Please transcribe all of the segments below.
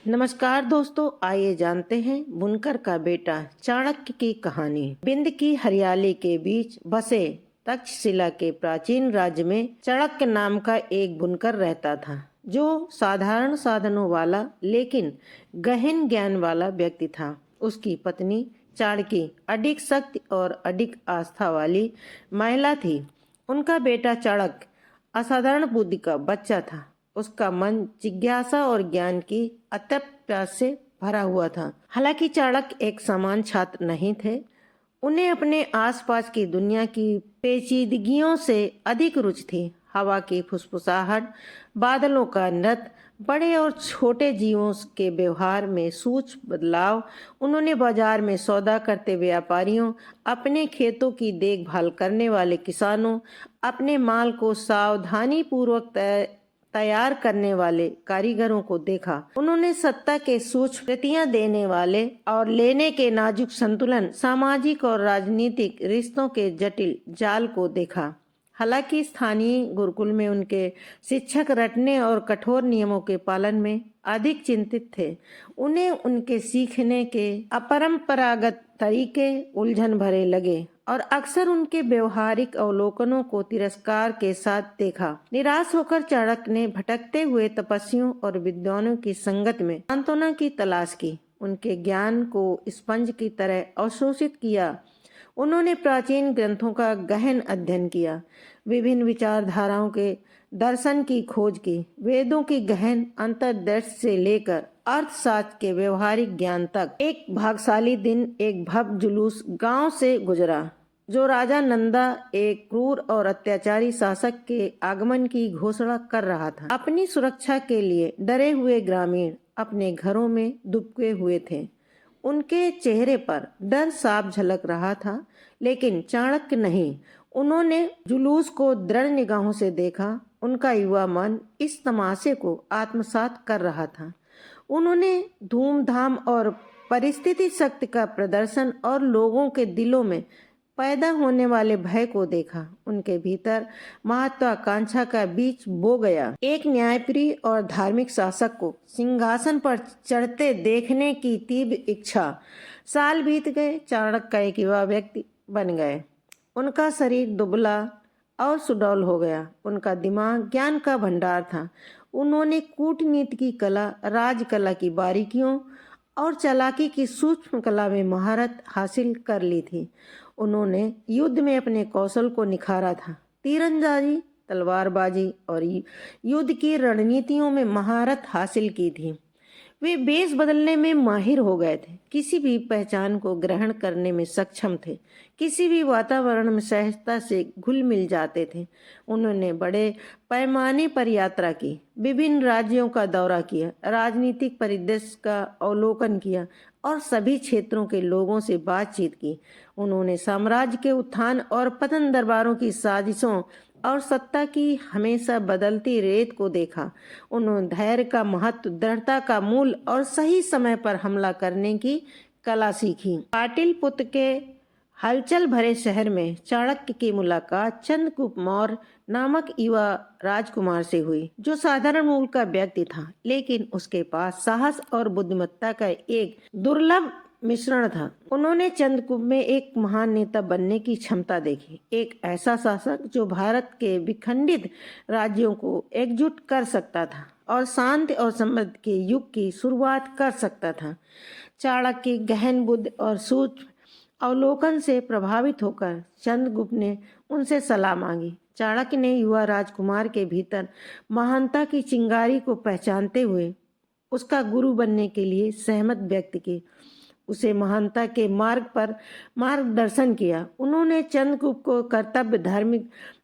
नमस्कार दोस्तों, आइए जानते हैं बुनकर का बेटा चाणक्य की कहानी। बिंद की हरियाली के बीच बसे तक्षशिला के प्राचीन राज्य में चाणक्य नाम का एक बुनकर रहता था, जो साधारण साधनों वाला लेकिन गहन ज्ञान वाला व्यक्ति था। उसकी पत्नी चाणक्य अधिक शक्ति और अधिक आस्था वाली महिला थी। उनका बेटा चाणक्य असाधारण बुद्धि का बच्चा था। उसका मन जिज्ञासा और ज्ञान की अतप प्यास से भरा हुआ था। हालांकि चाणक्य एक सामान्य छात्र नहीं थे। उन्हें अपने आसपास की दुनिया की पेचीदगियों से अधिक रुचि थी। हवा की फुसफुसाहट, बादलों का नृत्य, बड़े और छोटे जीवों के व्यवहार में सूक्ष्म बदलाव। उन्होंने बाजार में सौदा करते व्यापारियों, अपने खेतों की देखभाल करने वाले किसानों, अपने माल को सावधानी पूर्वक तैयार करने वाले कारीगरों को देखा। उन्होंने सत्ता के सूक्ष्म कृतियां देने वाले और लेने के नाजुक संतुलन, सामाजिक और राजनीतिक रिश्तों के जटिल जाल को देखा। हालांकि स्थानीय गुरुकुल में उनके शिक्षक रटने और कठोर नियमों के पालन में अधिक चिंतित थे। उन्हें उनके सीखने के अपरंपरागत तरीके उलझन भरे लगे और अक्सर उनके व्यवहारिक अवलोकनों को तिरस्कार के साथ देखा। निराश होकर चाणक्य ने भटकते हुए तपस्वियों और विद्वानों की संगत में सांत्वना की तलाश की। उनके ज्ञान को स्पंज की तरह अवशोषित किया। उन्होंने प्राचीन ग्रंथों का गहन अध्ययन किया, विभिन्न विचारधाराओं के दर्शन की खोज की, वेदों की गहन अंतर्दृष्टि से लेकर अर्थशास्त्र के व्यवहारिक ज्ञान तक। एक भाग्यशाली दिन एक भव्य जुलूस गांव से गुजरा, जो राजा नंदा, एक क्रूर और अत्याचारी शासक के आगमन की घोषणा कर रहा था। अपनी सुरक्षा के लिए डरे हुए ग्रामीण अपने घरों में दुबके हुए थे। उनके चेहरे पर डर साफ झलक रहा था, लेकिन चाणक्य नहीं। उन्होंने जुलूस को दृढ़ निगाहों से देखा। उनका युवा मन इस तमाशे को आत्मसात कर रहा था। उन्होंने धूमधाम और परिस्थिति शक्ति का प्रदर्शन और लोगों के दिलों में पैदा होने वाले भय को देखा। उनके भीतर महत्वाकांक्षा का बीज बो गया। एक न्यायप्रिय और धार्मिक शासक को सिंहासन पर चढ़ते देखने की तीव्र इच्छा। साल बीत गए, चाणक्य का एक युवा व्यक्ति बन गए। उनका शरीर दुबला और सुडौल हो गया। उनका दिमाग ज्ञान का भंडार था। उन्होंने कूटनीति की कला, राजकला की बारीकियों और चालाकी की सूक्ष्म कला में महारत हासिल कर ली थी। उन्होंने युद्ध में अपने कौशल को निखारा था। तीरंदाजी, तलवारबाजी और युद्ध की रणनीतियों में महारत हासिल की थी। वे वेश बदलने में माहिर हो गए थे, किसी भी पहचान को ग्रहण करने में सक्षम थे, किसी भी वातावरण में सहजता से घुल मिल जाते थे। उन्होंने बड़े पैमाने पर यात्रा की, विभिन्न राज्यों का दौरा किया, राजनीतिक परिदृश्य का अवलोकन किया और सभी क्षेत्रों के लोगों से बातचीत की। उन्होंने साम्राज्य के उत्थान और पतन, दरबारों की साजिशों और सत्ता की हमेशा बदलती रेत को देखा। उन्होंने धैर्य का महत्व, दृढ़ता का मूल और सही समय पर हमला करने की कला सीखी। पाटलिपुत्र के हलचल भरे शहर में चाणक्य की मुलाकात चंद्रगुप्त मौर्य नामक युवा राजकुमार से हुई, जो साधारण मूल का व्यक्ति था, लेकिन उसके पास साहस और बुद्धिमत्ता का एक दुर्लभ मिश्रण था। उन्होंने चंद्रगुप्त में एक महान नेता बनने की क्षमता देखी, एक ऐसा शासक जो भारत के विखंडित राज्यों को एकजुट कर सकता था और शांति और समृद्धि के युग की शुरुआत कर सकता था। चाणक्य की गहन बुद्धि और सूक्ष्म अवलोकन से प्रभावित होकर चंद्रगुप्त ने उनसे सलाह मांगी। चाणक्य ने युवा राजकुमार के भीतर महानता की चिंगारी को पहचानते हुए उसका गुरु बनने के लिए सहमत व्यक्त की। उसे महानता के मार्ग पर मार्गदर्शन किया। उन्होंने चंद्रगुप्त को कर्तव्य,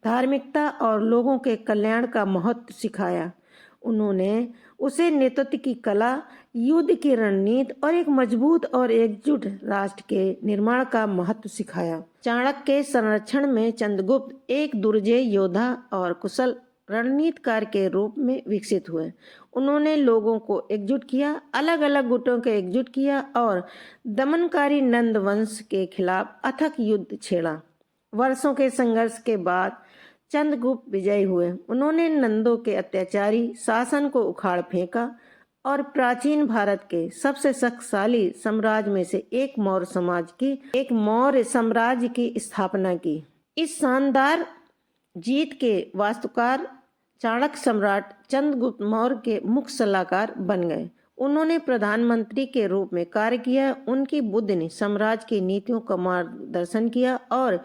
धार्मिकता और लोगों के कल्याण का महत्व सिखाया। उन्होंने उसे नेतृत्व की कला, युद्ध की रणनीति और एक मजबूत और एकजुट राष्ट्र के निर्माण का महत्व सिखाया। चाणक्य के संरक्षण में चंद्रगुप्त एक दुर्जय योद्धा और कुशल रणनीतिकार के रूप में विकसित हुए। उन्होंने लोगों को एकजुट किया, अलग अलग गुटों को एकजुट किया और दमनकारी नंद वंश के खिलाफ अथक युद्ध छेड़ा। वर्षों के संघर्ष के बाद चंद्रगुप्त विजयी हुए। उन्होंने नंदों के अत्याचारी शासन को उखाड़ फेंका और प्राचीन भारत के सबसे शक्तिशाली साम्राज्य में से एक मौर्य साम्राज्य की स्थापना की। इस शानदार जीत के वास्तुकार चाणक्य सम्राट चंद्रगुप्त मौर्य के मुख्य सलाहकार बन गए। उन्होंने प्रधानमंत्री के रूप में कार्य किया। उनकी बुद्धि ने साम्राज्य की नीतियों का मार्गदर्शन किया और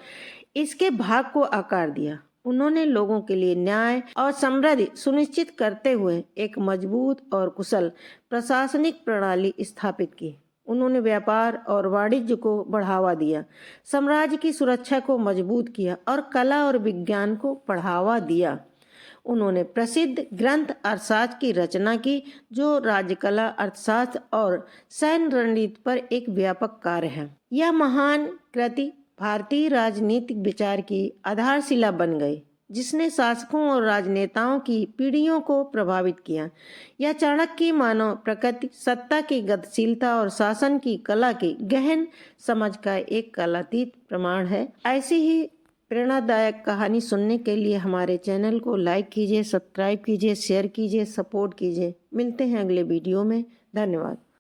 इसके भाग को आकार दिया। उन्होंने लोगों के लिए न्याय और समृद्धि सुनिश्चित करते हुए एक मजबूत और कुशल प्रशासनिक प्रणाली स्थापित की। उन्होंने व्यापार और वाणिज्य को बढ़ावा दिया, साम्राज्य की सुरक्षा को मजबूत किया और कला और विज्ञान को बढ़ावा दिया। उन्होंने प्रसिद्ध ग्रंथ अर्थशास्त्र की रचना की, जो राज्यकला, अर्थशास्त्र और सैन्य रणनीति पर एक व्यापक कार्य है। यह महान कृति भारतीय राजनीतिक विचार की आधारशिला बन गई, जिसने शासकों और राजनेताओं की पीढ़ियों को प्रभावित किया। यह चाणक्य की मानव प्रकृति, सत्ता की गतिशीलता और शासन की कला की गहन समझ का एक कालातीत प्रमाण है। ऐसी ही प्रेरणादायक कहानी सुनने के लिए हमारे चैनल को लाइक कीजिए, सब्सक्राइब कीजिए, शेयर कीजिए, सपोर्ट कीजिए। मिलते हैं अगले वीडियो में। धन्यवाद।